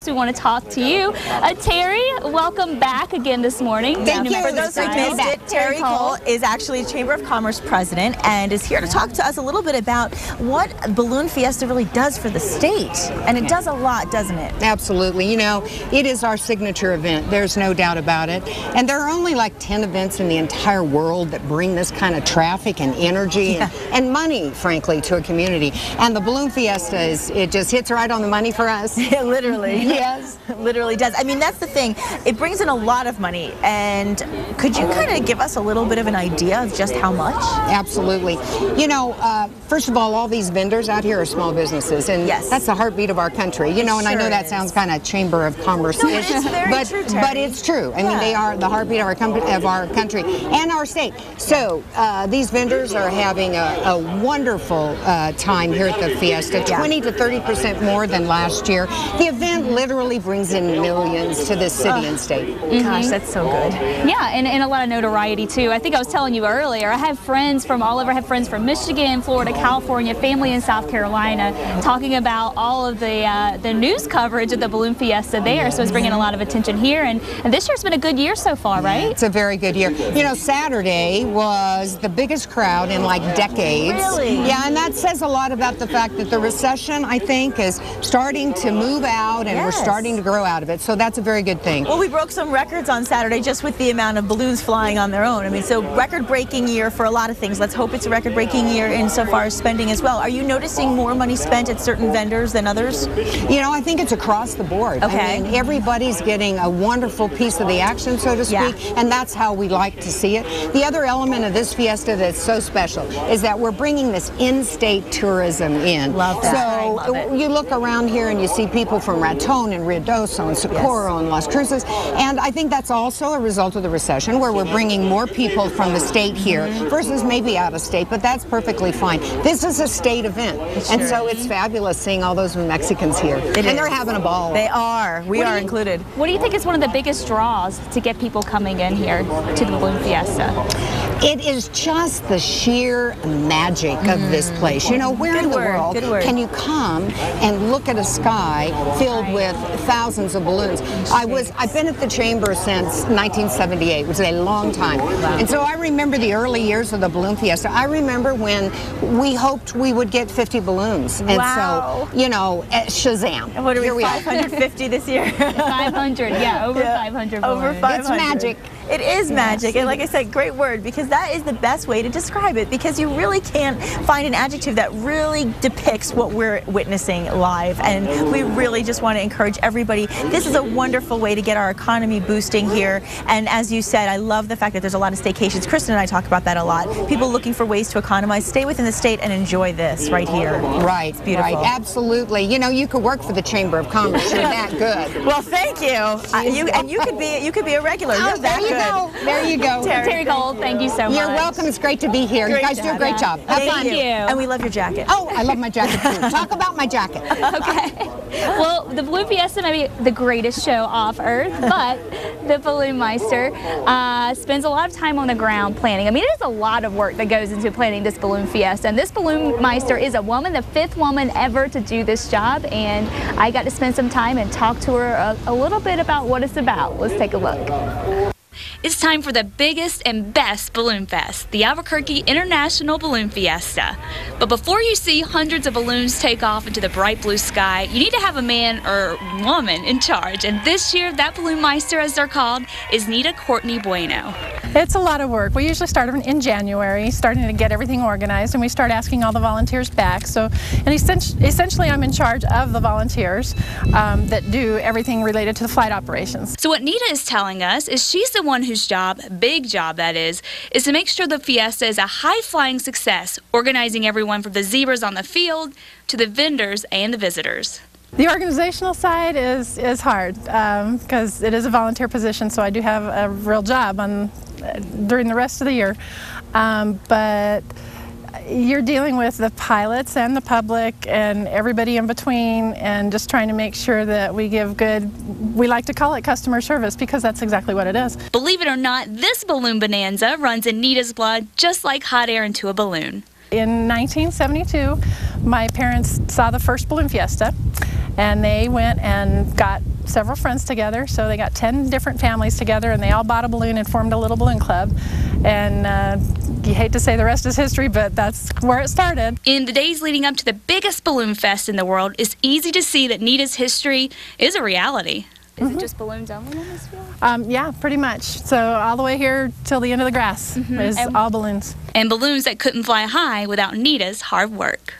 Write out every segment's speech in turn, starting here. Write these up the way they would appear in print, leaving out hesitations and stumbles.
We want to talk to you. Terri, welcome back again this morning. Thank you. For those who missed it, Terri Cole is actually Chamber of Commerce president and is here to talk to us a little bit about what Balloon Fiesta really does for the state. And it does a lot, doesn't it? Absolutely. You know, it is our signature event. There's no doubt about it. And there are only like 10 events in the entire world that bring this kind of traffic and energy and money, frankly, to a community. And the Balloon Fiesta it just hits right on the money for us. Literally. Yes. It literally does. I mean, that's the thing. It brings in a lot of money. And could you kind of give us a little bit of an idea of just how much? Absolutely. You know, first of all these vendors out here are small businesses, and that's the heartbeat of our country. You know, and I know that sounds kind of Chamber of Commerce, no, it's very true, Terri. But it's true. I mean, they are the heartbeat of our country and our state. So these vendors are having a wonderful time here at the Fiesta. 20 to 30% more than last year. The event literally brings in millions to this city and state. Gosh, that's so good. Yeah, and a lot of notoriety too. I think I was telling you earlier, I have friends from all over. I have friends from Michigan, Florida, California, family in South Carolina, talking about all of the news coverage of the Balloon Fiesta there. So it's bringing a lot of attention here. And this year's been a good year so far, right? It's a very good year. You know, Saturday was the biggest crowd in like decades. Really? Yeah, and that says a lot about the fact that the recession, I think, is starting to move out, and we're starting to grow out of it. So that's a very good thing. Well, we broke some records on Saturday just with the amount of balloons flying on their own. I mean, so record-breaking year for a lot of things. Let's hope it's a record-breaking year insofar as spending as well. Are you noticing more money spent at certain vendors than others? You know, I think it's across the board. Okay. I mean, everybody's getting a wonderful piece of the action, so to speak, and that's how we like to see it. The other element of this Fiesta that's so special is that we're bringing this in-state tourism in. Love that. So you look around here and you see people from Raton and Ruidoso and Socorro and Las Cruces, and I think that's also a result of the recession, where we're bringing more people from the state here versus maybe out of state, but that's perfectly fine. This is a state event, and so it's fabulous seeing all those Mexicans here. And they're having a ball. They are. We are included. What do you think is one of the biggest draws to get people coming in here to the Balloon Fiesta? It is just the sheer magic of this place. You know, where in the world can you come and look at a sky filled with thousands of balloons? I've been at the Chamber since 1978, which is a long time. And so I remember the early years of the Balloon Fiesta. I remember when we hoped we would get 50 balloons. And so, you know, Shazam. And what are we, 550 this year? 500, over 500 balloons. Over 500. It's magic. It is magic, and like I said, great word, because that is the best way to describe it, because you really can't find an adjective that really depicts what we're witnessing live, and we really just want to encourage everybody. This is a wonderful way to get our economy boosting here, and as you said, I love the fact that there's a lot of staycations. Kristen and I talk about that a lot. People looking for ways to economize, stay within the state and enjoy this right here. Right, it's beautiful. Right, absolutely. You know, you could work for the Chamber of Commerce. You're that good. Well, thank you. You could be a regular. You're that good. There you go. Terri Cole, thank you so much. You're welcome. It's great to be here. You guys do a great job. Have fun. Thank you. And we love your jacket. Oh, I love my jacket too. Talk about my jacket. Okay. Well, the Balloon Fiesta may be the greatest show off Earth, but the Balloon Meister spends a lot of time on the ground planning. I mean, there's a lot of work that goes into planning this Balloon Fiesta, and this Balloon Meister is a woman, the 5th woman ever to do this job, and I got to spend some time and talk to her a little bit about what it's about. Let's take a look. It's time for the biggest and best Balloon Fest, the Albuquerque International Balloon Fiesta. But before you see hundreds of balloons take off into the bright blue sky, you need to have a man or woman in charge. And this year, that Balloon Meister, as they're called, is Neida Courtney Bueno. It's a lot of work. We usually start in January, starting to get everything organized, and we start asking all the volunteers back. So, and essentially I'm in charge of the volunteers that do everything related to the flight operations. So what Neida is telling us is she's the one whose job, big job that is to make sure the Fiesta is a high-flying success, organizing everyone from the zebras on the field to the vendors and the visitors. The organizational side is hard because it is a volunteer position, so I do have a real job during the rest of the year. But you're dealing with the pilots and the public and everybody in between, and just trying to make sure that we give good, we like to call it customer service, because that's exactly what it is. Believe it or not, this balloon bonanza runs in Neida's blood just like hot air into a balloon. In 1972, my parents saw the first Balloon Fiesta, and they went and got several friends together, so they got 10 different families together, and they all bought a balloon and formed a little balloon club. And you hate to say the rest is history, but that's where it started. In the days leading up to the biggest balloon fest in the world, it's easy to see that Neida's history is a reality. Is it just balloons only in this field? Yeah, pretty much. So all the way here till the end of the grass is all balloons. And balloons that couldn't fly high without Neida's hard work.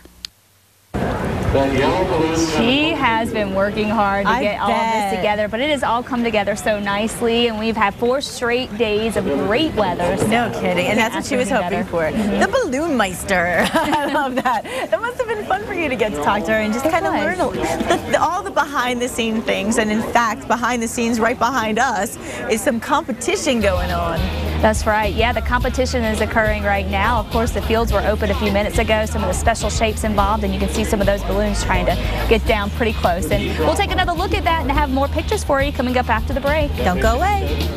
She has been working hard to get all of this together, but it has all come together so nicely, and we've had 4 straight days of great weather. So no kidding, and that's what she was hoping for. The Balloon Meister. I love that. That must have been fun for you to get to talk to her and just kind of learn all the behind-the-scenes things. And in fact, behind the scenes, right behind us, is some competition going on. That's right. Yeah, the competition is occurring right now. Of course, the fields were open a few minutes ago. Some of the special shapes involved, and you can see some of those balloons trying to get down pretty close. And we'll take another look at that and have more pictures for you coming up after the break. Don't go away.